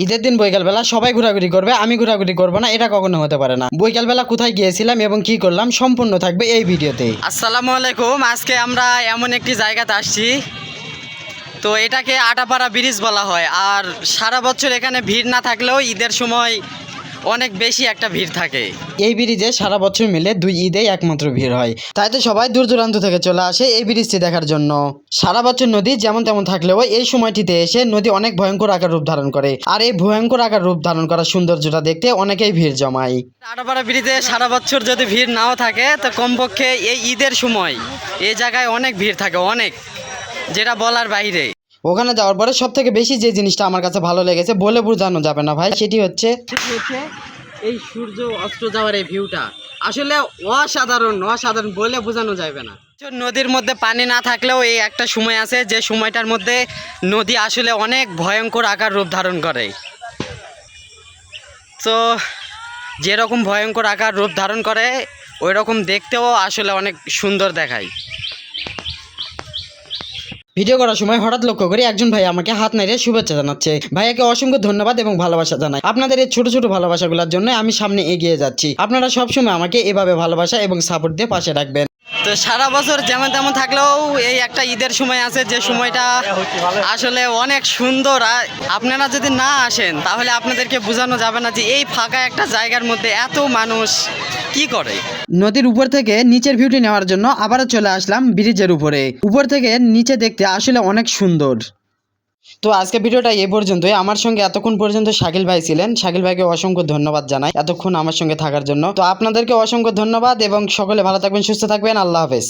ঈদের দিন বিকালবেলা সবাই ঘোরাঘুরি করবে, আমি ঘোরাঘুরি করবো না, এটা কখনো হতে পারে না। বিকালবেলা কোথায় গিয়েছিলাম এবং কি করলাম সম্পূর্ণ থাকবে এই ভিডিওতে। আসসালামু আলাইকুম। আজকে আমরা এমন একটি জায়গাতে আসছি, তো এটাকে আটাপাড়া ব্রিজ বলা হয়। আর সারা বছর এখানে ভিড় না থাকলেও ঈদের সময় অনেক বেশি একটা ভিড় থাকে। এই ব্রিজে সারা বছর মিলে 2 ঈদেই একমাত্র ভিড় হয়, তাই তো সবাই দূর দূরান্ত থেকে চলে আসে এই ব্রিজটি দেখার জন্য। সারা বছর নদী যেমন তেমন থাকলেও এই সময়টিতে এসে নদী অনেক ভয়ঙ্কর আকার রূপ ধারণ করে, আর এই ভয়ঙ্কর আকার রূপ ধারণ করার সৌন্দর্যটা দেখতে অনেকেই ভিড় জমায়। আটাপাড়া ব্রিজে সারা বছর যদি ভিড় নাও থাকে তো কমপক্ষে এই ঈদের সময় এই জায়গায় অনেক ভিড় থাকে, অনেক, যেটা বলার বাইরে। ওখানে যাওয়ার পরে সব থেকে বেশি যে জিনিসটা আমার কাছে ভালো লেগেছে বলে বোঝানো যাবে না ভাই, সেটি হচ্ছে এই সূর্য অস্ত যাওয়ার এই ভিউটা আসলে অসাধারণ, অসাধারণ বলে বোঝানো যাবে না। নদীর মধ্যে পানি না থাকলেও এই একটা সময় আছে যে সময়টার মধ্যে নদী আসলে অনেক ভয়ঙ্কর আকার রূপ ধারণ করে। তো যেরকম ভয়ঙ্কর আকার রূপ ধারণ করে ওই রকম দেখতেও আসলে অনেক সুন্দর দেখায়। ভিডিও করার সময় হঠাৎ লক্ষ্য করি একজন ভাই আমাকে হাত নাড়িয়ে শুভেচ্ছা জানাচ্ছে। ভাইয়াকে অসংখ্য ধন্যবাদ এবং ভালোবাসা জানাই। আপনাদের এই ছোট ছোট ভালোবাসাগুলোর জন্য আমি সামনে এগিয়ে যাচ্ছি। আপনারা সবসময় আমাকে এভাবে ভালোবাসা এবং সাপোর্ট দিয়ে পাশে রাখবেন। তো সারা বছর যেমন তেমন থাকলেও এই একটা ঈদের সময় আছে যে সময়টা আসলে অনেক সুন্দর। আপনারা যদি না আসেন তাহলে আপনাদেরকে বোঝানো যাবে না যে এই ফাঁকা একটা জায়গার মধ্যে এত মানুষ কি করে। নদীর উপর থেকে নিচের ভিউটি নেওয়ার জন্য আবারও চলে আসলাম ব্রিজের উপরে। উপর থেকে নিচে দেখতে আসলে অনেক সুন্দর। তো আজকে ভিডিওটা এই পর্যন্তই। আমার সঙ্গে এতক্ষণ পর্যন্ত শাকিল ভাই ছিলেন, শাকিল ভাইকে অসংখ্য ধন্যবাদ জানাই এতক্ষণ আমার সঙ্গে থাকার জন্য। তো আপনাদেরকে অসংখ্য ধন্যবাদ এবং সকলে ভালো থাকবেন, সুস্থ থাকবেন। আল্লাহ হাফেজ।